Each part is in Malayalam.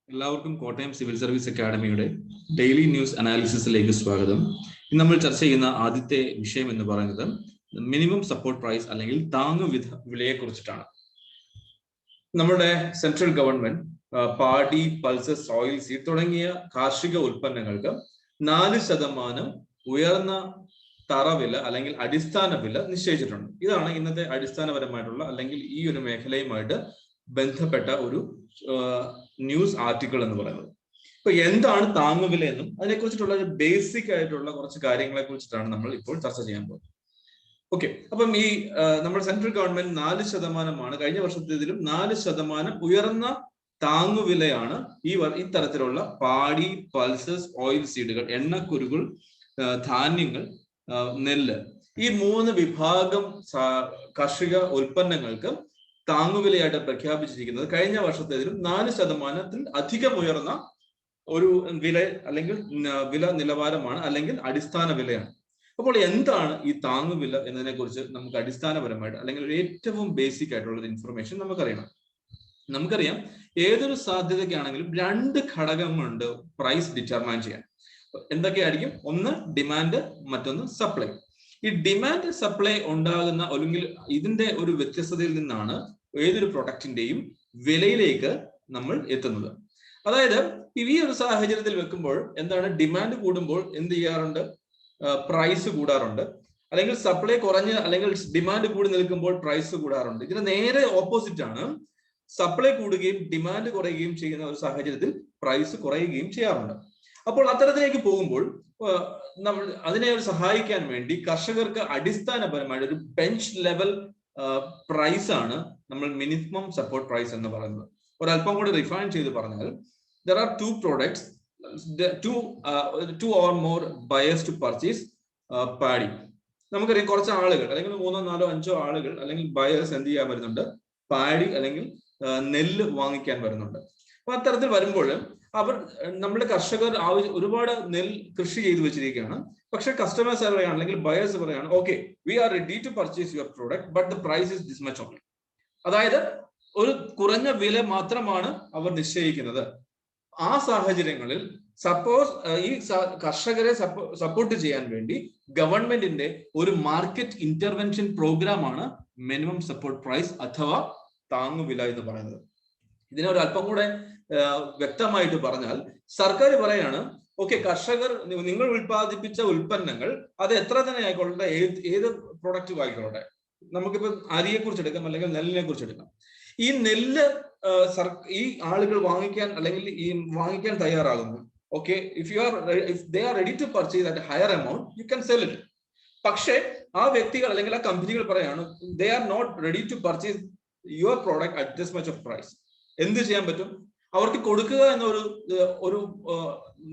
എല്ലാവർക്കും കോട്ടയം സിവിൽ സർവീസ് അക്കാഡമിയുടെ ഡെയിലി ന്യൂസ് അനാലിസിസിലേക്ക് സ്വാഗതം. ഇന്ന് നമ്മൾ ചർച്ച ചെയ്യുന്ന ആദ്യത്തെ വിഷയം എന്ന് പറയുന്നത് മിനിമം സപ്പോർട്ട് പ്രൈസ് അല്ലെങ്കിൽ വിലയെ കുറിച്ചിട്ടാണ്. നമ്മുടെ സെൻട്രൽ ഗവൺമെന്റ് പാടി, പൾസസ്, ഓയിൽ സീഡ് തുടങ്ങിയ കാർഷിക ഉൽപ്പന്നങ്ങൾക്ക് 4% ഉയർന്ന തറവില അല്ലെങ്കിൽ അടിസ്ഥാന വില നിശ്ചയിച്ചിട്ടുണ്ട്. ഇതാണ് ഇന്നത്തെ അടിസ്ഥാനപരമായിട്ടുള്ള അല്ലെങ്കിൽ ഈ ഒരു മേഖലയുമായിട്ട് ബന്ധപ്പെട്ട ഒരു ന്യൂസ് ആർട്ടിക്കിൾ എന്ന് പറയുന്നത്. ഇപ്പൊ എന്താണ് താങ്ങുവില എന്നും അതിനെക്കുറിച്ചിട്ടുള്ള ഒരു ബേസിക് ആയിട്ടുള്ള കുറച്ച് കാര്യങ്ങളെ കുറിച്ചിട്ടാണ് നമ്മൾ ഇപ്പോൾ ചർച്ച ചെയ്യാൻ പോകുന്നത്. ഓക്കെ, അപ്പം ഈ നമ്മുടെ സെൻട്രൽ ഗവൺമെന്റ് 4% കഴിഞ്ഞ വർഷത്തേതിലും 4% ഉയർന്ന താങ്ങുവിലയാണ് ഇത്തരത്തിലുള്ള പാടി, പൾസസ്, ഓയിൽ സീഡുകൾ, എണ്ണക്കുരുകൾ, ധാന്യങ്ങൾ, നെല്ല്, ഈ 3 വിഭാഗം കാർഷിക ഉൽപ്പന്നങ്ങൾക്ക് താങ്ങുവിലയായിട്ട് പ്രഖ്യാപിച്ചിരിക്കുന്നത് കഴിഞ്ഞ വർഷത്തേതിലും 4% അധികം ഉയർന്ന ഒരു വില അല്ലെങ്കിൽ വില നിലവാരമാണ് അല്ലെങ്കിൽ അടിസ്ഥാന വിലയാണ്. അപ്പോൾ എന്താണ് ഈ താങ്ങുവില എന്നതിനെ കുറിച്ച് നമുക്ക് അടിസ്ഥാനപരമായിട്ട് അല്ലെങ്കിൽ ഏറ്റവും ബേസിക് ആയിട്ടുള്ള ഒരു ഇൻഫർമേഷൻ നമുക്കറിയാം. ഏതൊരു സാധ്യതയ്ക്കാണെങ്കിലും 2 ഘടകങ്ങളുണ്ട് പ്രൈസ് ഡിറ്റർമൈൻ ചെയ്യാൻ. എന്തൊക്കെയായിരിക്കും? ഒന്ന് ഡിമാൻഡ്, മറ്റൊന്ന് സപ്ലൈ. ഈ ഡിമാൻഡ് സപ്ലൈ ഉണ്ടാകുന്ന അല്ലെങ്കിൽ ഇതിന്റെ ഒരു വ്യത്യസ്തതയിൽ നിന്നാണ് ഏതൊരു പ്രൊഡക്റ്റിന്റെയും വിലയിലേക്ക് നമ്മൾ എത്തുന്നത്. അതായത് ഈ ഒരു സാഹചര്യത്തിൽ വെക്കുമ്പോൾ എന്താണ്, ഡിമാൻഡ് കൂടുമ്പോൾ എന്ത് ചെയ്യാറുണ്ട്? പ്രൈസ് കൂടാറുണ്ട്. അല്ലെങ്കിൽ സപ്ലൈ കുറഞ്ഞ് അല്ലെങ്കിൽ ഡിമാൻഡ് കൂടി നിൽക്കുമ്പോൾ പ്രൈസ് കൂടാറുണ്ട്. ഇതിന് നേരെ ഓപ്പോസിറ്റ് ആണ്. സപ്ലൈ കൂടുകയും ഡിമാൻഡ് കുറയുകയും ചെയ്യുന്ന ഒരു സാഹചര്യത്തിൽ പ്രൈസ് കുറയുകയും ചെയ്യാറുണ്ട്. അപ്പോൾ അത്തരത്തിലേക്ക് പോകുമ്പോൾ നമ്മൾ അതിനെ സഹായിക്കാൻ വേണ്ടി കർഷകർക്ക് അടിസ്ഥാനപരമായിട്ട് ഒരു ബെഞ്ച് ലെവൽ പ്രൈസ് ആണ് നമ്മൾ മിനിമം സപ്പോർട്ട് പ്രൈസ് എന്ന് പറയുന്നത്. ഒരല്പം കൂടി റിഫൈൻ ചെയ്ത് പറഞ്ഞാൽ, there are 2 products, two or more buyers to purchase paddy. നമുക്കറിയാം കുറച്ച് ആളുകൾ അല്ലെങ്കിൽ 3, 4, 5 ആളുകൾ അല്ലെങ്കിൽ ബയേഴ്സ് എന്ത് ചെയ്യാൻ വരുന്നുണ്ട്? പാഡി അല്ലെങ്കിൽ നെല്ല് വാങ്ങിക്കാൻ വരുന്നുണ്ട്. അപ്പൊ അത്തരത്തിൽ വരുമ്പോൾ നമ്മുടെ കർഷകർ ഒരുപാട് നെല്ല് കൃഷി ചെയ്ത് വെച്ചിരിക്കുകയാണ്. പക്ഷെ കസ്റ്റമേഴ്സ് പറയാണ് അല്ലെങ്കിൽ ബയേഴ്സ് പറയാണ്, okay, we are ready to purchase your product but the price is this much only. അതായത് ഒരു കുറഞ്ഞ വില മാത്രമാണ് അവർ നിശ്ചയിക്കുന്നത്. ആ സാഹചര്യങ്ങളിൽ സപ്പോസ് ഈ കർഷകരെ സപ്പോർട്ട് ചെയ്യാൻ വേണ്ടി ഗവൺമെന്റിന്റെ ഒരു മാർക്കറ്റ് ഇന്റർവെൻഷൻ പ്രോഗ്രാമാണ് മിനിമം സപ്പോർട്ട് പ്രൈസ് അഥവാ താങ്ങുവില എന്ന് പറയുന്നത്. ഇതിനെ ഒരു അല്പം കൂടെ വ്യക്തമായിട്ട് പറഞ്ഞാൽ, സർക്കാർ പറയാണ്, ഓക്കെ, കർഷകർ നിങ്ങൾ ഉൽപ്പാദിപ്പിച്ച ഉൽപ്പന്നങ്ങൾ അത് എത്ര തന്നെ ആയിക്കൊള്ളട്ടെ, ഏത് പ്രൊഡക്റ്റ് ആയിക്കൊള്ളട്ടെ, നമുക്കിപ്പോ അരിയെ കുറിച്ച് എടുക്കാം അല്ലെങ്കിൽ നെല്ലിനെ കുറിച്ച് എടുക്കാം. ഈ നെല്ല് ഈ ആളുകൾ വാങ്ങിക്കാൻ അല്ലെങ്കിൽ ഈ വാങ്ങിക്കാൻ തയ്യാറാകുന്നു. Okay, if they are ready to purchase at a higher amount, you can sell it. പക്ഷേ ആ വ്യക്തികൾ അല്ലെങ്കിൽ ആ കമ്പനികൾ പറയാണ്, they are not ready to purchase your product at this much of price. എന്ത് ചെയ്യാൻ പറ്റും? അവർക്ക് കൊടുക്കുക എന്ന ഒരു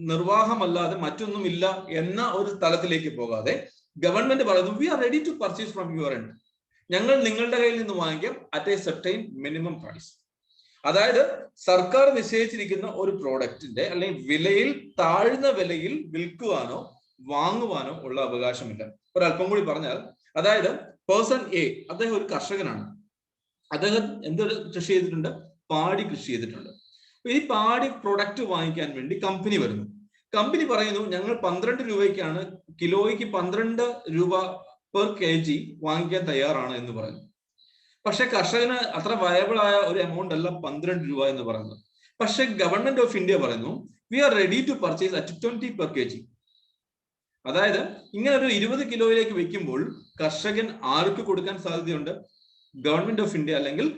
നിർവാഹമല്ലാതെ മറ്റൊന്നും ഇല്ല എന്ന ഒരു തലത്തിലേക്ക് പോകാതെ ഗവൺമെന്റ് പറയുന്നു, we are ready to purchase from your end. ഞങ്ങൾ നിങ്ങളുടെ കയ്യിൽ നിന്ന് വാങ്ങിക്കാം at a certain minimum price. അതായത് സർക്കാർ നിശ്ചയിച്ചിരിക്കുന്ന ഒരു പ്രോഡക്റ്റിന്റെ അല്ലെങ്കിൽ വിലയിൽ താഴ്ന്ന വിലയിൽ വിൽക്കുവാനോ വാങ്ങുവാനോ ഉള്ള അവകാശമില്ല. ഒരല്പം കൂടി പറഞ്ഞാൽ, അതായത് പേഴ്സൺ എ, അദ്ദേഹം ഒരു കർഷകനാണ്. അദ്ദേഹം എന്തൊരു കൃഷി ചെയ്തിട്ടുണ്ട്? പാടി കൃഷി ചെയ്തിട്ടുണ്ട്. ഈ പാടി പ്രൊഡക്റ്റ് വാങ്ങിക്കാൻ വേണ്ടി കമ്പനി വരുന്നു. കമ്പനി പറയുന്നു, ഞങ്ങൾ 12 രൂപയ്ക്കാണ്, കിലോയ്ക്ക് 12 രൂപ പെർ kg വാങ്ങിക്കാൻ തയ്യാറാണ് എന്ന് പറയുന്നു. പക്ഷെ കർഷകന് അത്ര വയബിൾ ആയ ഒരു എമൗണ്ട് അല്ല 12 രൂപ എന്ന് പറയുന്നത്. പക്ഷെ ഗവൺമെന്റ് ഓഫ് ഇന്ത്യ പറയുന്നു, we are ready to purchase at 20 per kg. അതായത് ഇങ്ങനെ ഒരു 20 കിലോയിലേക്ക് വെക്കുമ്പോൾ കർഷകൻ ആർക്ക് കൊടുക്കാൻ സാധ്യതയുണ്ട്? ഗവൺമെന്റ് ഓഫ് ഇന്ത്യ അല്ലെങ്കിൽ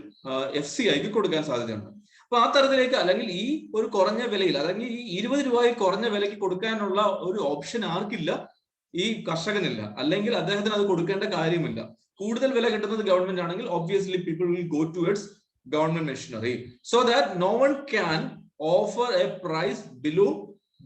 FCIക്ക് കൊടുക്കാൻ സാധ്യതയുണ്ട്. അപ്പൊ ആ തരത്തിലേക്ക് അല്ലെങ്കിൽ ഈ ഒരു കുറഞ്ഞ വിലയിൽ അല്ലെങ്കിൽ ഈ 20 രൂപയിൽ കുറഞ്ഞ വിലയ്ക്ക് കൊടുക്കാനുള്ള ഒരു ഓപ്ഷൻ ആർക്കില്ല? ഈ കർഷകനില്ല. അല്ലെങ്കിൽ അദ്ദേഹത്തിന് അത് കൊടുക്കേണ്ട കാര്യമില്ല. കൂടുതൽ വില കിട്ടുന്നത് ഗവൺമെന്റ് ആണെങ്കിൽ obviously people will go towards government machinery so that no one can offer a price below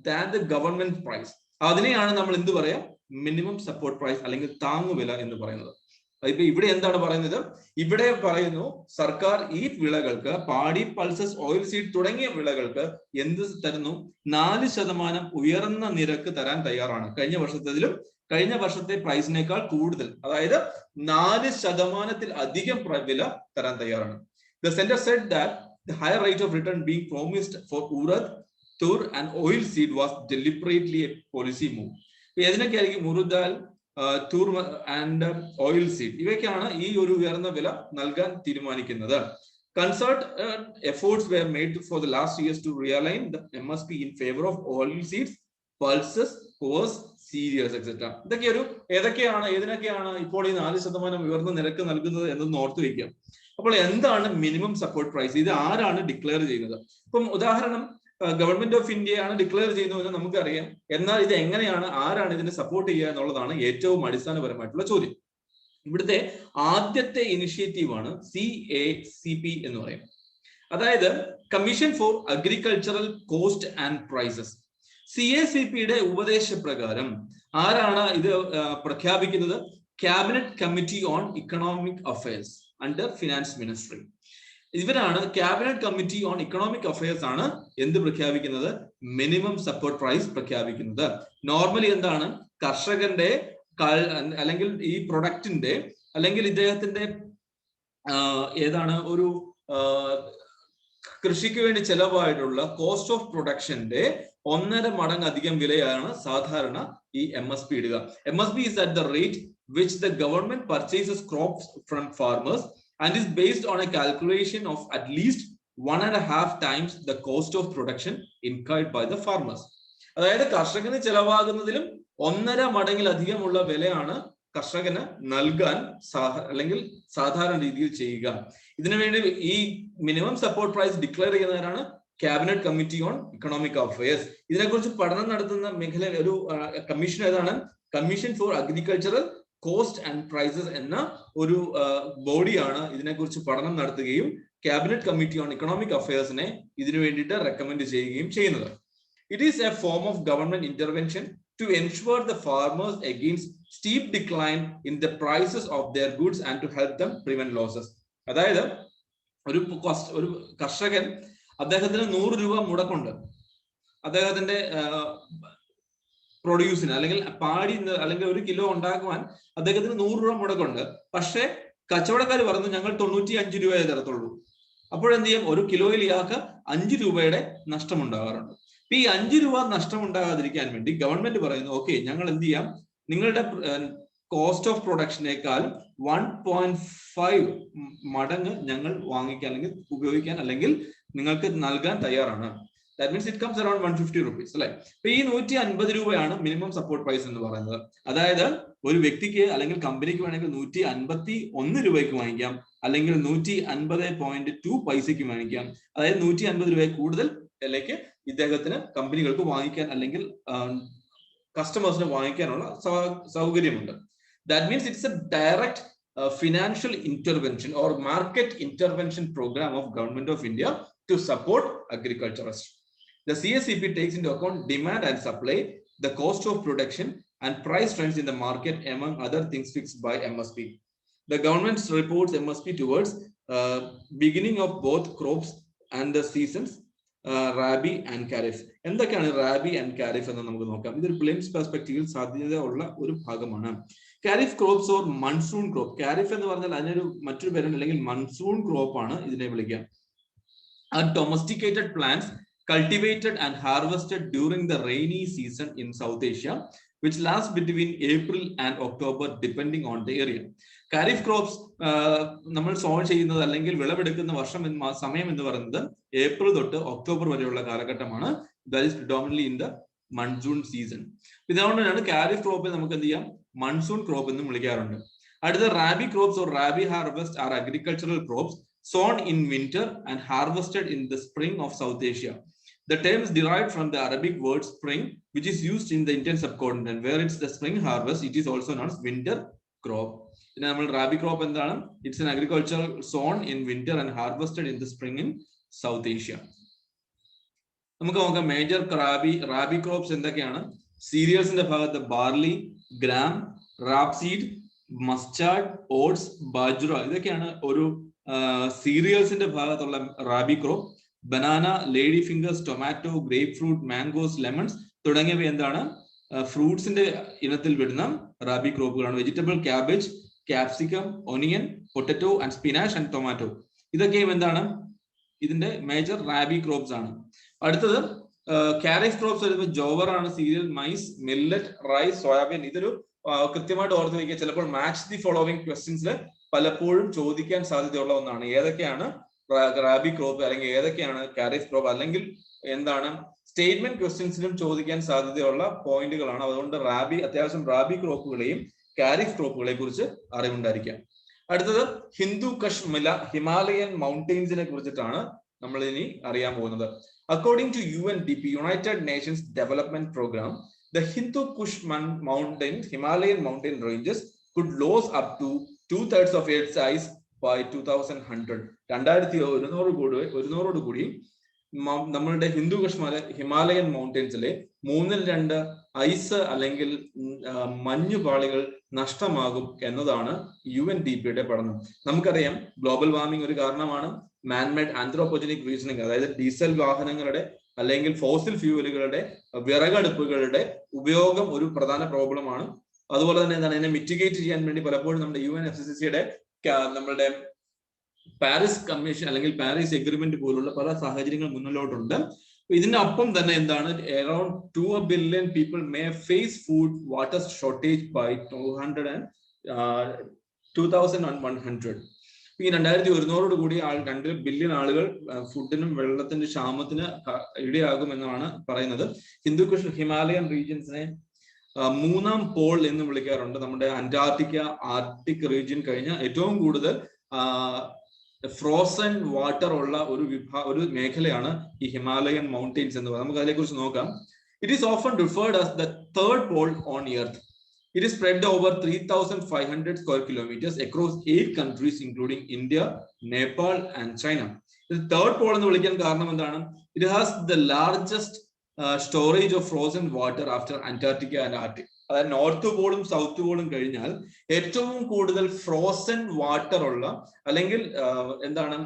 than the government price. അതിനെയാണ് നമ്മൾ എന്ത് പറയാം? മിനിമം സപ്പോർട്ട് പ്രൈസ് അല്ലെങ്കിൽ താങ്ങുവില എന്ന് പറയുന്നത്. ഇപ്പൊ ഇവിടെ എന്താണ് പറയുന്നത്? ഇവിടെ പറയുന്നു, സർക്കാർ ഈ വിളകൾക്ക്, പാടി, പൾസസ്, ഓയിൽ സീഡ് തുടങ്ങിയ വിളകൾക്ക് എന്ത് തരുന്നു? 4% ഉയർന്ന നിരക്ക് തരാൻ തയ്യാറാണ്. കഴിഞ്ഞ വർഷത്തെ പ്രൈസിനേക്കാൾ കൂടുതൽ, അതായത് 4% അധികം വില തരാൻ തയ്യാറാണ്. The center said that The higher rate of return being promised for urad, tur and oil seed was deliberately a policy move. ഏതിനൊക്കെയായിരിക്കും മുറുദാൽ, tur and oil seed ഇവയ്ക്കാണ് ഈ ഒരു ഉയർന്ന വില നൽകാൻ തീരുമാനിക്കുന്നത്. Concerted efforts were made for the last years to realign the MSP in favor of oil seeds, pulses, coarse cereals, etc. ഏതൊക്കെയാണ് ഇപ്പോൾ ഈ 4% ഉയർന്ന നിരക്ക് നൽകുന്നത് എന്നൊന്ന് ഓർത്തു വയ്ക്കുക. അപ്പോൾ എന്താണ് മിനിമം സപ്പോർട്ട് പ്രൈസ്? ഇത് ആരാണ് ഡിക്ലെയർ ചെയ്യുന്നത്? ഇപ്പം ഉദാഹരണം ഗവൺമെന്റ് ഓഫ് ഇന്ത്യ ആണ് ഡിക്ലെയർ ചെയ്യുന്നതെന്ന് നമുക്കറിയാം. എന്നാൽ ഇത് എങ്ങനെയാണ്, ആരാണ് ഇതിനെ സപ്പോർട്ട് ചെയ്യുക എന്നുള്ളതാണ് ഏറ്റവും അടിസ്ഥാനപരമായിട്ടുള്ള ചോദ്യം. ഇവിടുത്തെ ആദ്യത്തെ ഇനിഷ്യേറ്റീവ് ആണ് CACP എന്ന് പറയുന്നത്. അതായത് commission for agricultural cost and prices. CACPയുടെ ഉപദേശപ്രകാരം ആരാണ് ഇത് പ്രഖ്യാപിക്കുന്നത്? Cabinet committee on economic affairs under finance ministry. ഇവരാണ് cabinet committee on economic affairs ആണ് എന്ത് പ്രഖ്യാപിക്കുന്നത്? മിനിമം സപ്പോർട്ട് പ്രൈസ് പ്രഖ്യാപിക്കുന്നത്. നോർമലി എന്താണ്, കർഷകന്റെ അല്ലെങ്കിൽ ഈ പ്രൊഡക്റ്റിന്റെ അല്ലെങ്കിൽ ഇദ്ദേഹത്തിന്റെ ഏതാണ് ഒരു കൃഷിക്ക് വേണ്ടി ചെലവായിട്ടുള്ള കോസ്റ്റ് ഓഫ് പ്രൊഡക്ഷന്റെ 1.5 മടങ്ങ് അധികം വിലയാണ് സാധാരണ ഈ MSP ഇടുക. MSP is at the rate which the government purchases crops from farmers and is based on a calculation of at least 1.5 times the cost of production incurred by the farmers. അതായത് കർഷകന് ചെലവാകുന്നതിലും 1.5 മടങ്ങിലധികമുള്ള വിലയാണ് കർഷകന് നൽകാൻ അല്ലെങ്കിൽ സാധാരണ രീതിയിൽ ചെയ്യുക. ഇതിനുവേണ്ടി ഈ മിനിമം സപ്പോർട്ട് പ്രൈസ് ഡിക്ലെയർ ചെയ്യുന്നവരാണ് cabinet committee on economic affairs. ഇതിനെക്കുറിച്ച് പഠനം നടത്തുന്ന മേഖല ഒരു കമ്മീഷൻ ഏതാണ്? Commission for agricultural cost and prices എന്ന ഒരു ബോഡിയാണ് ഇതിനെക്കുറിച്ച് പഠനം നടത്തുകയും ക്യാബിനറ്റ് കമ്മിറ്റി ഓൺ ഇക്കണോമിക് അഫയേഴ്സിനെ ഇതിനു വേണ്ടിയിട്ട് റെക്കമെൻഡ് ചെയ്യുകയും ചെയ്യുന്നത്. It is a form of government intervention to ensure the farmers against steep decline in the prices of their goods and to help them prevent losses. അതായത് ഒരു കർഷകൻ അദ്ദേഹത്തിന് 100 രൂപ മുടക്കുണ്ട് അദ്ദേഹത്തിന്റെ പ്രൊഡ്യൂസിന് അല്ലെങ്കിൽ പാടി അല്ലെങ്കിൽ 1 കിലോ ഉണ്ടാക്കുവാൻ അദ്ദേഹത്തിന് 100 രൂപ മുടക്കുണ്ട്. പക്ഷെ കച്ചവടക്കാർ പറഞ്ഞു ഞങ്ങൾ 95 രൂപയെ തരത്തുള്ളൂ. അപ്പോഴെന്ത് ചെയ്യും? 1 കിലോയിൽ ഇയാൾക്ക് 5 രൂപയുടെ നഷ്ടമുണ്ടാകാറുണ്ട്. ഈ 5 രൂപ നഷ്ടം ഉണ്ടാകാതിരിക്കാൻ വേണ്ടി ഗവൺമെന്റ് പറയുന്നു, ഓക്കെ ഞങ്ങൾ എന്ത് ചെയ്യാം, നിങ്ങളുടെ കോസ്റ്റ് ഓഫ് പ്രൊഡക്ഷനേക്കാൾ 1.5 മടങ്ങ് ഞങ്ങൾ വാങ്ങിക്കാൻ അല്ലെങ്കിൽ ഉപയോഗിക്കാൻ അല്ലെങ്കിൽ നിങ്ങൾക്ക് നൽകാൻ തയ്യാറാണ്. That means it comes around 150 rupees അല്ലെ. അപ്പൊ ഈ 150 രൂപയാണ് മിനിമം സപ്പോർട്ട് പ്രൈസ് എന്ന് പറയുന്നത്. അതായത് ഒരു വ്യക്തിക്ക് അല്ലെങ്കിൽ കമ്പനിക്ക് വേണമെങ്കിൽ 151 രൂപയ്ക്ക് വാങ്ങിക്കാം, അല്ലെങ്കിൽ 150.2 പൈസയ്ക്ക് വാങ്ങിക്കാം. അതായത് 150 രൂപ കൂടുതൽ വിലയ്ക്ക് ഇദ്ദേഹത്തിന് കമ്പനികൾക്ക് വാങ്ങിക്കാൻ അല്ലെങ്കിൽ കസ്റ്റമേഴ്സിന് വാങ്ങിക്കാനുള്ള സൗകര്യമുണ്ട്. That means it's A direct financial intervention or market intervention program of Government of India to support agriculturists. The CACP takes into account demand and supply, the cost of production and price trends in the market, among other things fixed by MSP. The government reports MSP towards beginning of both crops and the seasons, Rabi and Kharif. എന്തൊക്കെയാണ് റാബി ആൻഡ് കാരിഫ് എന്ന് നമുക്ക് നോക്കാം. ഇതൊരു പ്ലിംസ് പെർസ്പെക്റ്റീവിൽ സാധ്യത ഉള്ള ഒരു ഭാഗമാണ്. Kharif crops or monsoon crop. Kharif എന്ന് പറഞ്ഞാൽ അതിനൊരു മറ്റൊരു പേരുണ്ട്, അല്ലെങ്കിൽ മൺസൂൺ ക്രോപ്പ് ആണ് ഇതിനെ വിളിക്കുക. Are domesticated plants cultivated and harvested during the rainy season in South Asia, which lasts between April and October depending on the area. Kharif crops നമ്മൾ സോൾ ചെയ്യുന്നത് അല്ലെങ്കിൽ വിളവെടുക്കുന്ന സമയം എന്ന് പറയുന്നത് ഏപ്രിൽ തൊട്ട് ഒക്ടോബർ വരെയുള്ള കാലഘട്ടമാണ്. That is predominantly in the monsoon season. ഇതുകൊണ്ടാണ് കാരിഫ് ക്രോപ്പ് നമുക്ക് എന്ത് ചെയ്യാം, മൺസൂൺ ക്രോപ്പ് എന്നും വിളിക്കാറുണ്ട്. അടുത്ത rabi crops or rabi harvest are agricultural crops sown in winter and harvested in the spring of South Asia. The term is derived from the Arabic word spring, which is used in the Indian subcontinent, where it's the spring harvest. It is also known as winter crop. Rabi crop endana, it's an agricultural sown in winter and harvested in the spring in South Asia. നമുക്ക് നോക്കാം മേജർ റാബി ക്രോപ്സ് എന്തൊക്കെയാണ്. സീരിയൽസിന്റെ ഭാഗത്ത് barley, gram, rapeseed, mustard, oats, bajra ഇതൊക്കെയാണ് ഒരു സീരിയൽസിന്റെ ഭാഗത്തുള്ള rabi crop. Banana, lady fingers, tomato, grape fruit, mangoes, lemons തുടങ്ങിയവ എന്താണ് ഫ്രൂട്ട്സിന്റെ ഇനത്തിൽ വരുന്ന റാബി ക്രോപ്പുകളാണ്. Vegetable, cabbage, capsicum, onion, potato and spinach and tomato ഇതൊക്കെയും എന്താണ് ഇതിന്റെ മേജർ റാബി ക്രോപ്സ് ആണ്. അടുത്തത് കാരിഫ് ക്രോപ്സ് വരുമ്പോൾ ജോവർ ആണ്, cereal, maize, millet, rice, soybean. ഇതൊരു കൃത്യമായിട്ട് ഓർത്ത് വയ്ക്കുക. ചിലപ്പോൾ മാച്ച് ദി ഫോളോവിങ് ക്വസ്റ്റ്യൻസിൽ പലപ്പോഴും ചോദിക്കാൻ സാധ്യതയുള്ള ഒന്നാണ്. ഏതൊക്കെയാണ് റാബി ക്രോപ്പ് അല്ലെങ്കിൽ ഏതൊക്കെയാണ് കാരിഫ് ക്രോപ്പ്, അല്ലെങ്കിൽ എന്താണ് സ്റ്റേറ്റ്മെന്റ് ക്വസ്റ്റ്യൻസിലും ചോദിക്കാൻ സാധ്യതയുള്ള പോയിന്റുകളാണ്. അതുകൊണ്ട് അത്യാവശ്യം റാബി ക്രോപ്പുകളെയും കാരിഫ് ക്രോപ്പുകളെ കുറിച്ച് അറിവുണ്ടായിരിക്കാം. അടുത്തത് ഹിന്ദു കഷ് ഹിമാലയൻ മൗണ്ടെയിൻസിനെ കുറിച്ചിട്ടാണ് നമ്മൾ ഇനി അറിയാൻ പോകുന്നത്. According to UNDP, united nations development programme, the Hindu Kush Himalayan mountain ranges could lose up to 2/3 of its size by 2100. 2100 കൂടി നമ്മളുടെ ഹിന്ദു കുഷ് ഹിമാലയൻ മൗണ്ടൻസിലെ 2/3 ഐസ് അല്ലെങ്കിൽ മഞ്ഞുപാളികൾ നഷ്ടമാകും എന്നതാണ് UNDPയുടെ പഠനം. നമുക്കറിയാം ഗ്ലോബൽ വാർമിംഗ് ഒരു കാരണമാണ്. മാൻമേഡ് ആന്ത്രോപോജനിക് റീസണിങ്, അതായത് ഡീസൽ വാഹനങ്ങളുടെ അല്ലെങ്കിൽ ഫോസിൽ ഫ്യൂവലുകളുടെ വിറകടുപ്പുകളുടെ ഉപയോഗം ഒരു പ്രധാന പ്രോബ്ലമാണ്. അതുപോലെ തന്നെ എന്താണ് ഇതിനെ മിറ്റിഗേറ്റ് ചെയ്യാൻ വേണ്ടി പലപ്പോഴും നമ്മുടെ UNFCCCയുടെ നമ്മളുടെ പാരീസ് കമ്മീഷൻ അല്ലെങ്കിൽ പാരീസ് എഗ്രിമെന്റ് പോലുള്ള പല സാഹചര്യങ്ങൾ മുന്നിലോട്ടുണ്ട്. ഇതിന്റെ ഒപ്പം തന്നെ എന്താണ് around 2 billion people may face food water shortage by 2100. ഈ 2100 കൂടി 2 ബില്യൺ ആളുകൾ ഫുഡിനും വെള്ളത്തിന്റെ ക്ഷാമത്തിന് ഇടയാകുമെന്നാണ് പറയുന്നത്. ഹിന്ദു കുഷ് ഹിമാലയൻ റീജിയൻസിനെ 3ാം പോൾ എന്ന് വിളിക്കാറുണ്ട്. നമ്മുടെ അന്റാർട്ടിക്ക, ആർട്ടിക് റീജിയൻ കഴിഞ്ഞ ഏറ്റവും കൂടുതൽ ഫ്രോസൺ വാട്ടർ ഉള്ള ഒരു മേഖലയാണ് ഈ ഹിമാലയൻ മൗണ്ടെയിൻസ് എന്ന് പറയുന്നത്. നമുക്ക് അതിനെക്കുറിച്ച് നോക്കാം. It is often referred as the third pole on earth. It is spread over 3,500 square kilometers across 8 countries including India, Nepal and China. The third pole എന്ന് വിളിക്കാൻ കാരണം എന്താണ്? It has the largest storage of frozen water after Antarctica and Arctic. അതായത് നോർത്ത് പോളും സൗത്ത് പോളും കഴിഞ്ഞാൽ ഏറ്റവും കൂടുതൽ ഫ്രോസൺ വാട്ടർ ഉള്ള അല്ലെങ്കിൽ എന്താണ്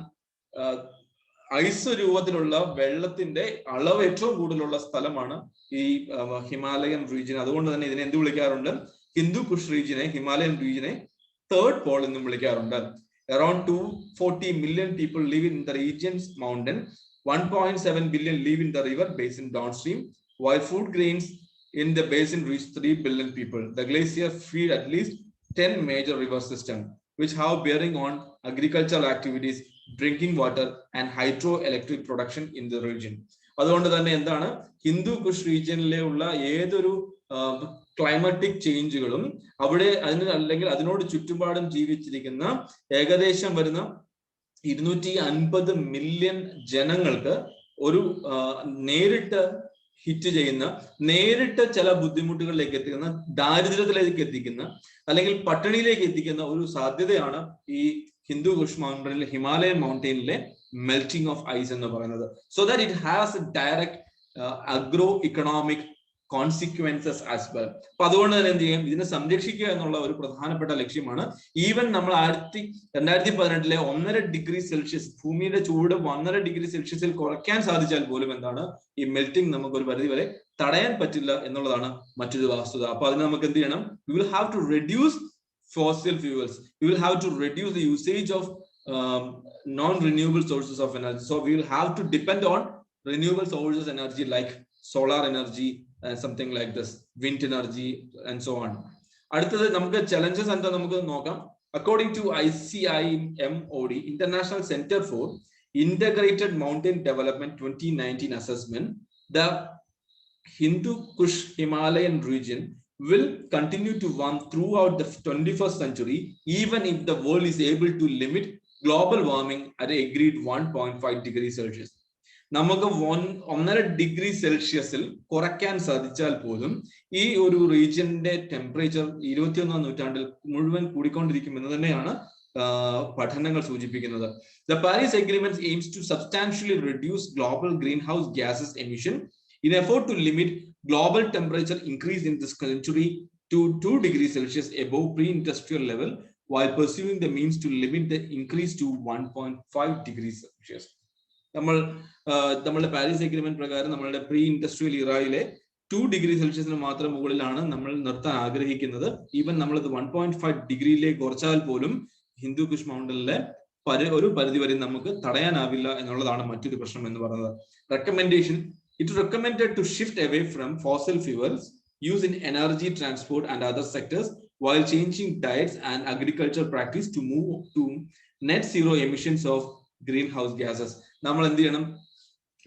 ഐസ് രൂപത്തിലുള്ള വെള്ളത്തിന്റെ അളവ് ഏറ്റവും കൂടുതലുള്ള സ്ഥലമാണ് ഈ ഹിമാലയൻ റീജിയൻ. അതുകൊണ്ട് തന്നെ ഇതിനെ എന്ത് വിളിക്കാറുണ്ട്? ഹിന്ദു കുഷ് റീജിയനെ, ഹിമാലയൻ റീജിയനെ തേർഡ് പോൾ എന്നും വിളിക്കാറുണ്ട്. Around 240 million people live in the region's mountain. 1.7 billion live in the river basin downstream, while food grains in the basin reach 3 billion people. The glaciers feed at least 10 major river systems, which have bearing on agricultural activities, drinking water and hydroelectric production in the region. അതുകൊണ്ട് തന്നെ എന്താണ് ഹിന്ദു കുഷ് റീജിയനിലെ ഉള്ള ഏതൊരു ക്ലൈമാറ്റിക് ചേഞ്ചുകളും അവിടെ അല്ലെങ്കിൽ അതിനോട് ചുറ്റുപാടും ജീവിച്ചിരിക്കുന്ന ഏകദേശം വരുന്ന 250 മില്യൺ ജനങ്ങൾക്ക് ഒരു നേരിട്ട് ഹിറ്റ് ചെയ്യുന്ന, നേരിട്ട് ചില ബുദ്ധിമുട്ടുകളിലേക്ക് എത്തിക്കുന്ന, ദാരിദ്ര്യത്തിലേക്ക് എത്തിക്കുന്ന അല്ലെങ്കിൽ പട്ടിണിയിലേക്ക് എത്തിക്കുന്ന ഒരു സാധ്യതയാണ് ഈ ഹിന്ദു കുഷ് മൗണ്ടനിലെ ഹിമാലയൻ മൗണ്ടെയിനിലെ മെൽറ്റിംഗ് ഓഫ് ഐസ് എന്ന് പറയുന്നത്. So that it has a direct agro economic consequences as well. അപ്പൊ അതുകൊണ്ട് തന്നെ എന്ത് ചെയ്യും, ഇതിനെ സംരക്ഷിക്കുക എന്നുള്ള ഒരു പ്രധാനപ്പെട്ട ലക്ഷ്യമാണ്. ഈവൻ നമ്മൾ 2018 1.5 ഡിഗ്രി സെൽഷ്യസ് ഭൂമിയുടെ ചൂട് 1.5 ഡിഗ്രി സെൽഷ്യസിൽ കുറയ്ക്കാൻ സാധിച്ചാൽ പോലും എന്താണ് ഈ മെൽറ്റിംഗ് നമുക്ക് ഒരു പരിധി വരെ തടയാൻ പറ്റില്ല എന്നുള്ളതാണ് മറ്റൊരു വസ്തുത. അപ്പൊ അതിന് നമുക്ക് എന്ത് ചെയ്യണം? We will have to reduce fossil fuels. We will have to reduce the usage of non-renewable sources of energy. So we will have to depend on renewable sources of energy like solar energy and something like this, wind energy and so on. അടുത്തത് നമുക്ക് challenges എന്താ നമുക്ക് നോക്കാം. According to ICIMOD, International Center for Integrated Mountain Development 2019 assessment, the Hindu Kush Himalayan region will continue to warm throughout the 21st century, even if the world is able to limit global warming at an agreed 1.5 degrees Celsius. നമുക്ക് 1.5 ഡിഗ്രി സെൽഷ്യസിൽ കുറയ്ക്കാൻ സാധിച്ചാൽ പോലും ഈ ഒരു റീജിയന്റെ ടെമ്പറേച്ചർ 21ാം നൂറ്റാണ്ടിൽ മുഴുവൻ കൂടിക്കൊണ്ടിരിക്കുമെന്ന് തന്നെയാണ് പഠനങ്ങൾ സൂചിപ്പിക്കുന്നത്. The Paris Agreement aims to substantially reduce global greenhouse gases emission in effort to limit global temperature increase in this century to 2 degrees Celsius above pre-industrial level, while pursuing the means to limit the increase to 1.5 degrees Celsius. നമ്മളുടെ പാരീസ് എഗ്രിമെന്റ് പ്രകാരം നമ്മളുടെ പ്രീ ഇൻഡസ്ട്രിയൽ ഇറായിലെ 2 ഡിഗ്രി സെൽഷ്യസിന് മാത്രം മുകളിലാണ് നമ്മൾ നിർത്താൻ ആഗ്രഹിക്കുന്നത്. ഈവൻ നമ്മളത് 1.5 ഡിഗ്രിയിലേക്ക് കുറച്ചാൽ പോലും ഹിന്ദു കുഷ് മൗണ്ടനിലെ ഒരു പരിധി വരെ നമുക്ക് തടയാനാവില്ല എന്നുള്ളതാണ് മറ്റൊരു പ്രശ്നം എന്ന് പറയുന്നത്. Recommendation, it recommended to shift away from fossil fuels use in energy transport and other sectors while changing diets and agriculture practice to move to net zero emissions of greenhouse gases. നമ്മൾ എന്ത് ചെയ്യണം?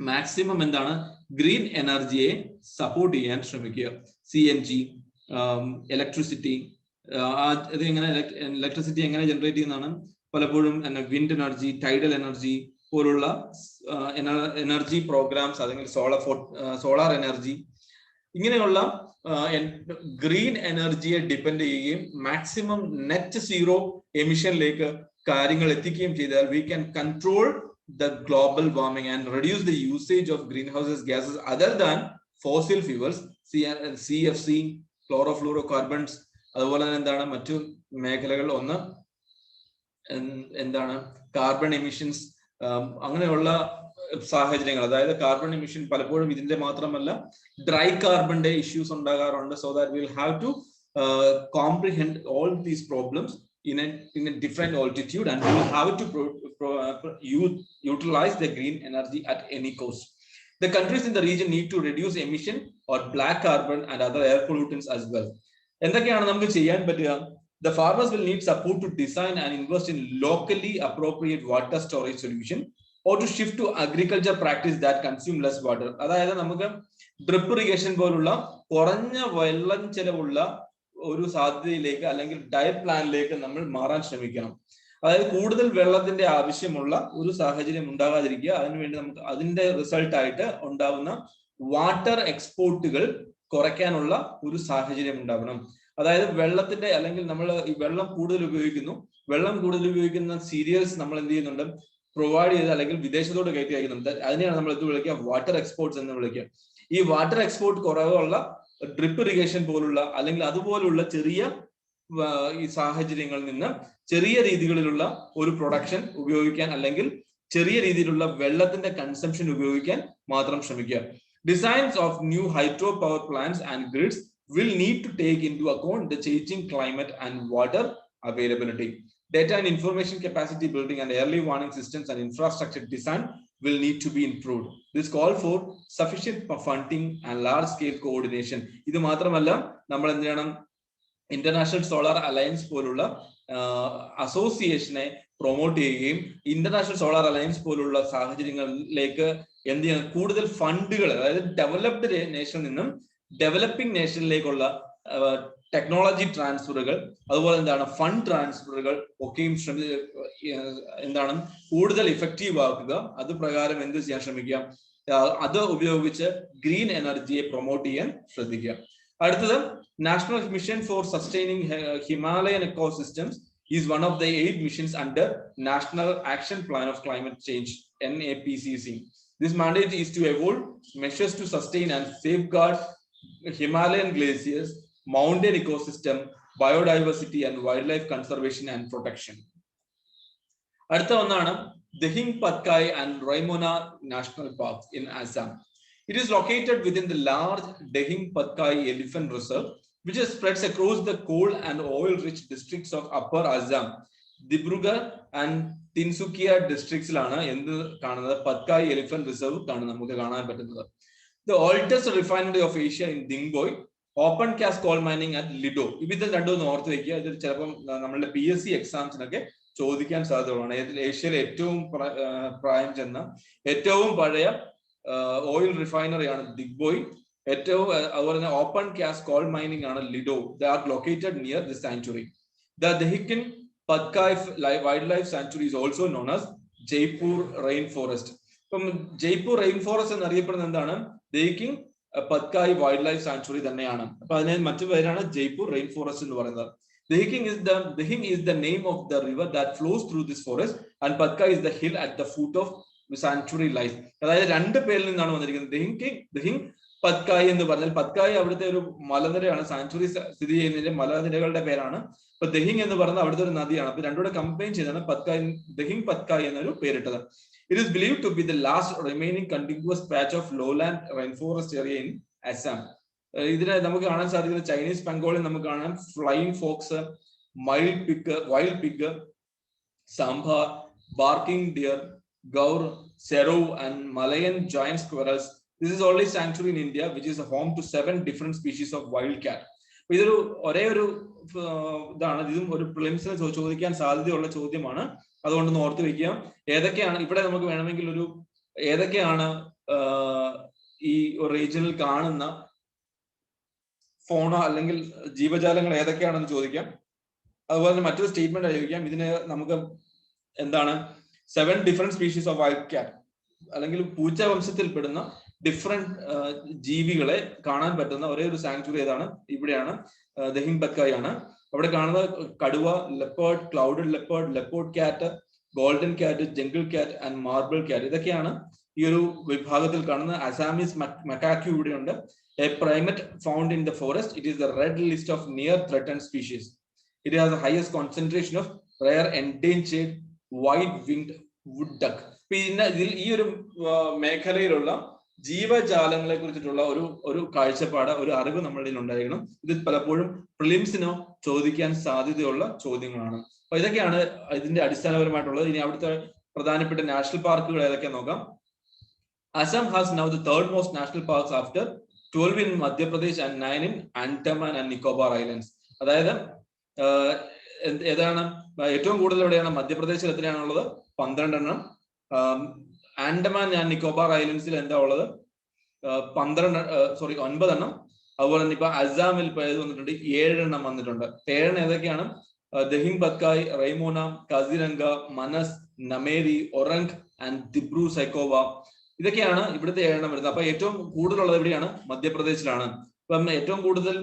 മാക്സിമം എന്താണ് ഗ്രീൻ എനർജിയെ സപ്പോർട്ട് ചെയ്യാൻ ശ്രമിക്കുക. CNG, ഇലക്ട്രിസിറ്റി, ഇത് എങ്ങനെ ഇലക്ട്രിസിറ്റി എങ്ങനെ ജനറേറ്റ് ചെയ്യുന്നതാണ്? പലപ്പോഴും വിൻഡ് എനർജി, ടൈഡൽ എനർജി പോലുള്ള എനർജി പ്രോഗ്രാംസ്, അല്ലെങ്കിൽ സോളാർ എനർജി, ഇങ്ങനെയുള്ള ഗ്രീൻ എനർജിയെ ഡിപ്പെൻഡ് ചെയ്യുകയും മാക്സിമം നെറ്റ് സീറോ എമിഷനിലേക്ക് കാര്യങ്ങൾ എത്തിക്കുകയും ചെയ്താൽ we can control the global warming and reduce the usage of greenhouse gases other than fossil fuels, CFC, chlorofluorocarbons. അതുപോലെ തന്നെ എന്താണ് മറ്റു മേഖലകൾ? ഒന്ന് എന്താണ് കാർബൺ എമിഷൻസ്. അങ്ങനെയുള്ള സാഹചര്യങ്ങൾ, അതായത് കാർബൺ എമിഷൻ പലപ്പോഴും ഇതിന്റെ മാത്രമല്ല ഡ്രൈ കാർബണിന്റെ ഇഷ്യൂസ് ഉണ്ടാകാറുണ്ട്. So that will have to comprehend all these problems in a different altitude, and we will have to utilize the green energy at any cost. The countries in the region need to reduce emission or black carbon and other air pollutants as well. എന്തൊക്കെയാണ് നമുക്ക് ചെയ്യാൻ പറ്റുക? The farmers will need support to design and invest in locally appropriate water storage solution or to shift to agriculture practice that consume less water. അതായത് നമുക്ക് ഡ്രിപ്പ് ഇറിഗേഷൻ പോലുള്ള കുറഞ്ഞ വെള്ളം ചെലവുള്ള ഒരു സാധ്യതയിലേക്ക് അല്ലെങ്കിൽ ഡയറ്റ് പ്ലാനിലേക്ക് നമ്മൾ മാറാൻ ശ്രമിക്കണം. അതായത് കൂടുതൽ വെള്ളത്തിന്റെ ആവശ്യമുള്ള ഒരു സാഹചര്യം ഉണ്ടാകാതിരിക്കുക. അതിനുവേണ്ടി നമുക്ക് അതിന്റെ റിസൾട്ട് ആയിട്ട് ഉണ്ടാവുന്ന വാട്ടർ എക്സ്പോർട്ടുകൾ കുറയ്ക്കാനുള്ള ഒരു സാഹചര്യം ഉണ്ടാവണം. അതായത് വെള്ളത്തിന്റെ, അല്ലെങ്കിൽ നമ്മൾ ഈ വെള്ളം കൂടുതൽ ഉപയോഗിക്കുന്ന സീരിയൽസ് നമ്മൾ എന്ത് ചെയ്യുന്നുണ്ട്? പ്രൊവൈഡ് ചെയ്ത് അല്ലെങ്കിൽ വിദേശത്തോട് കയറ്റി അയക്കുന്നുണ്ട്. അതിനെയാണ് നമ്മൾ എന്ത് വിളിക്കുക? വാട്ടർ എക്സ്പോർട്ട്സ് എന്ന് വിളിക്കുക. ഈ വാട്ടർ എക്സ്പോർട്ട് കുറവുള്ള ഡ്രിപ്പ് ഇറിഗേഷൻ പോലുള്ള അല്ലെങ്കിൽ അതുപോലുള്ള ചെറിയ ഈ സാഹചര്യങ്ങളിൽ നിന്ന് ചെറിയ രീതികളിലുള്ള ഒരു പ്രൊഡക്ഷൻ ഉപയോഗിക്കാൻ, അല്ലെങ്കിൽ ചെറിയ രീതിയിലുള്ള വെള്ളത്തിന്റെ കൺസംഷൻ ഉപയോഗിക്കാൻ മാത്രം ശ്രമിക്കുക. Designs of new hydro power plants and grids will need to take into account the changing climate and water availability. Data and information capacity building and early warning systems and infrastructure design will need to be improved. This call for sufficient funding and large scale coordination. ഇത് മാത്രമല്ല, നമ്മൾ എന്ത് ചെയ്യണം? ഇന്റർനാഷണൽ സോളാർ അലയൻസ് പോലുള്ള അസോസിയേഷനെ പ്രൊമോട്ട് ചെയ്യുകയും ഇന്റർനാഷണൽ സോളാർ അലയൻസ് പോലുള്ള സാഹചര്യങ്ങളിലേക്ക് എന്ത് ചെയ്യണം? കൂടുതൽ ഫണ്ടുകൾ, അതായത് ഡെവലപ്ഡ് നേഷനിൽ നിന്നും ഡെവലപ്പിംഗ് നേഷനിലേക്കുള്ള ടെക്നോളജി ട്രാൻസ്ഫറുകൾ, അതുപോലെ എന്താണ് ഫണ്ട് ട്രാൻസ്ഫറുകൾ ഒക്കെയും എന്താണ് കൂടുതൽ ഇഫക്റ്റീവ് ആക്കുക. അത് പ്രകാരം എന്ത് ചെയ്യാൻ ശ്രമിക്കുക? അത് ഉപയോഗിച്ച് ഗ്രീൻ എനർജിയെ പ്രൊമോട്ട് ചെയ്യാൻ ശ്രദ്ധിക്കുക. അടുത്തത്, national mission four sustaining Himalayan ecosystems is one of the 8 missions under National Action Plan of Climate Change, NAPCC. This mandate is to evolve measures to sustain and safeguard Himalayan glaciers, mountain ecosystem, biodiversity and wildlife conservation and protection. അടുത്ത ഒന്നാണ് Dehing Patkai and Raimona National Parks in Assam. It is located within the large Dehing Patkai Elephant Reserve, which is spreads across the coal and oil-rich districts of Upper Assam. Dibrugarh and Tinsukia districts lana endu കാണുന്നത് Patkai Elephant Reserve ആണ് നമുക്ക് കാണാൻ പറ്റുന്നത്. The oldest refinery of Asia in Dingboy, open cast coal mining at Lido. ഇത് രണ്ടും ഓർത്ത് വെക്കുക. ഇത് ചിലപ്പോൾ നമ്മളുടെ PSC എക്സാംസിനൊക്കെ ചോദിക്കാൻ സാധ്യതയുള്ളതാണ്. ഏഷ്യയിലെ ഏറ്റവും പ്രായം ചെന്ന ഏറ്റവും പഴയ ഓയിൽ റിഫൈനറി ആണ് ദിഗ്ബോയ്. ഏറ്റവും അതുപോലെ തന്നെ ഓപ്പൺ കാസ്റ്റ് കോൾ മൈനിങ് ആണ് Lido. They are located near the sanctuary. The Dehikin Patkai Wildlife Sanctuary is also known as Jaipur Rainforest. ഇപ്പം ജയ്പൂർ റെയിൻ ഫോറസ്റ്റ് എന്നറിയപ്പെടുന്നത് എന്താണ്? Dehikin Patkai Wildlife Sanctuary തന്നെയാണ്. അപ്പൊ അതിനെ മറ്റു പേരാണ് ജയ്പൂർ റെയിൻ ഫോറസ്റ്റ് എന്ന് പറയുന്നത്. Dehing is the name of the river that flows through this forest, and Patkai is the hill at the foot of the sanctuary lies. അതായത് രണ്ട് പേരിൽ നിന്നാണ് വന്നിരിക്കുന്നത്. Dehing പത്കായ് എന്ന് പറഞ്ഞാൽ പത്കായ് അവിടുത്തെ ഒരു മലനിരയാണ്. സാങ്ച്വറി സ്ഥിതി ചെയ്യുന്നതിന്റെ മലനിരകളുടെ പേരാണ്. അപ്പൊ ദഹിങ് എന്ന് പറയുന്നത് അവിടുത്തെ ഒരു നദിയാണ്. അപ്പൊ രണ്ടുകൂടെ കമ്പൈൻ ചെയ്താണ് ദഹിങ് പത്കായ് എന്നൊരു പേരിട്ടത്. It is believed to be the last remaining contiguous patch of lowland rainforest area in Assam. ഇതിനെ നമുക്ക് കാണാൻ സാധിക്കുന്നത് ചൈനീസ് ബംഗാളിൽ നമുക്ക് കാണാം flying fox, wild pig, sambar, barking deer, gaur, seru, and Malayan giant squirrels. This is only sanctuary in India, which is home to 7 different species of wild cat. ഇതൊരു ഒരേ ഒരു ഇതാണ്. ഇതും ഒരു പ്രിലിംസിന് ചോദിക്കാൻ സാധ്യതയുള്ള ചോദ്യമാണ്. അതുകൊണ്ട് ഓർത്ത് വെക്കുക. ഏതൊക്കെയാണ് ഇവിടെ നമുക്ക് വേണമെങ്കിൽ ഒരു ഏതൊക്കെയാണ് ഈ റീജിയനിൽ കാണുന്ന ഫോണ അല്ലെങ്കിൽ ജീവജാലങ്ങൾ ഏതൊക്കെയാണെന്ന് ചോദിക്കാം. അതുപോലെ തന്നെ മറ്റൊരു സ്റ്റേറ്റ്മെന്റ് ചോദിക്കാം. ഇതിന് നമുക്ക് എന്താണ് 7 ഡിഫറെന്റ് സ്പീഷീസ് ഓഫ് വൈൽഡ് കാറ്റ് അല്ലെങ്കിൽ പൂച്ച വംശത്തിൽപ്പെടുന്ന ഡിഫറെന്റ് ജീവികളെ കാണാൻ പറ്റുന്ന ഒരേ ഒരു സാങ്ച്വറി ഏതാണ്? ഇവിടെയാണ്, ദഹിം ബത്കായ് ആണ്. അവിടെ കാണുന്ന കടുവ, ലെപ്പേർഡ്, ക്ലൗഡഡ് ലെപ്പേർഡ്, ലെപ്പോർഡ് കാറ്റ്, ഗോൾഡൻ കാറ്റ്, ജംഗിൾ കാറ്റ് ആൻഡ് മാർബിൾ കാറ്റ്. ഇതൊക്കെയാണ് ഈ ഒരു വിഭാഗത്തിൽ കാണുന്ന. അസാമീസ് മക്കാക്യു ഇവിടെയുണ്ട്. A primate found in the forest. It is the red list of near threatened species. It has the highest concentration of rare endangered white-winged wood duck. ഇതിൽ ഈ ഒരു മേഖലയിലുള്ള ജീവജാലങ്ങളെ കുറിച്ചിട്ടുള്ള ഒരു കാഴ്ചപ്പാട്, ഒരു അറിവ് നമ്മളുടെ ഉണ്ടായിരിക്കണം. ഇത് പലപ്പോഴും പ്രിലിംസിനോ ചോദിക്കാൻ സാധ്യതയുള്ള ചോദ്യങ്ങളാണ്. അപ്പൊ ഇതൊക്കെയാണ് ഇതിന്റെ അടിസ്ഥാനപരമായിട്ടുള്ളത്. ഇനി അവിടുത്തെ പ്രധാനപ്പെട്ട നാഷണൽ പാർക്കുകൾ ഏതൊക്കെയാ നോക്കാം. Assam has now the third most national parks after 12 in Madhya Pradesh and 9 in Andaman and Nicobar Islands. അതായത് ഏതാണ് ഏറ്റവും കൂടുതൽ എവിടെയാണ്? മധ്യപ്രദേശിൽ എത്രയാണുള്ളത്? 12 എണ്ണം. ആൻഡമാൻ ആൻഡ് നിക്കോബാർ ഐലൻഡ്സിൽ എന്താ ഉള്ളത്? 9 എണ്ണം. അതുപോലെ തന്നെ ഇപ്പൊ അസാമിൽ ഇപ്പൊ ഏത് വന്നിട്ടുണ്ട്? 7 എണ്ണം വന്നിട്ടുണ്ട്. 7 ഏതൊക്കെയാണ്? ദഹിം ബത്കായ്, റൈമോന, കാസിരംഗ, മനസ്, നമേരി, ഒറങ് ആൻഡ് ദിബ്രു സൈക്കോവ. ഇതൊക്കെയാണ് ഇവിടുത്തെ 7 എണ്ണം വരുന്നത്. അപ്പൊ ഏറ്റവും കൂടുതലുള്ളത് എവിടെയാണ്? മധ്യപ്രദേശിലാണ്. ഇപ്പം ഏറ്റവും കൂടുതൽ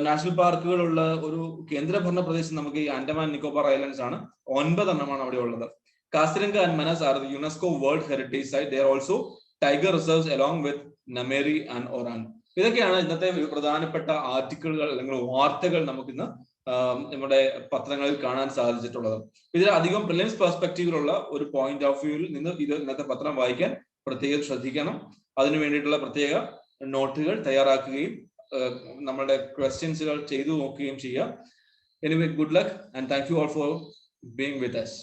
നാഷണൽ പാർക്കുകളുള്ള ഒരു കേന്ദ്രഭരണ പ്രദേശം നമുക്ക് ഈ ആൻഡമാൻ നിക്കോബാർ ഐലൻഡ്സ് ആണ്. 9 എണ്ണമാണ് അവിടെ ഉള്ളത്. Kaziranga and Manas are the UNESCO world heritage site. They are also tiger reserves along with Nameri and Orang. ഇതൊക്കെയാണ് ഇന്നത്തെ പ്രധാനപ്പെട്ട ആർട്ടിക്കിളുകൾ അല്ലെങ്കിൽ വാർത്തകൾ നമുക്കിന്ന് നമ്മുടെ പത്രങ്ങളിൽ കാണാൻ സാധിച്ചിട്ടുള്ളത്. ഇതിൽ അധികം പ്രിലിംസ് പെർസ്പെക്റ്റീവിലുള്ള ഒരു പോയിന്റ് ഓഫ് വ്യൂവിൽ നിന്ന് ഇന്നത്തെ പത്രം വായിക്കാൻ പ്രത്യേകം ശ്രദ്ധിക്കണം. അതിനു വേണ്ടിയിട്ടുള്ള പ്രത്യേക നോട്ടുകൾ തയ്യാറാക്കുകയും നമ്മളുടെ ക്വസ്റ്റ്യൻസുകൾ ചെയ്തു നോക്കുകയും ചെയ്യുക. Anyway, good luck and thank you all for being with us.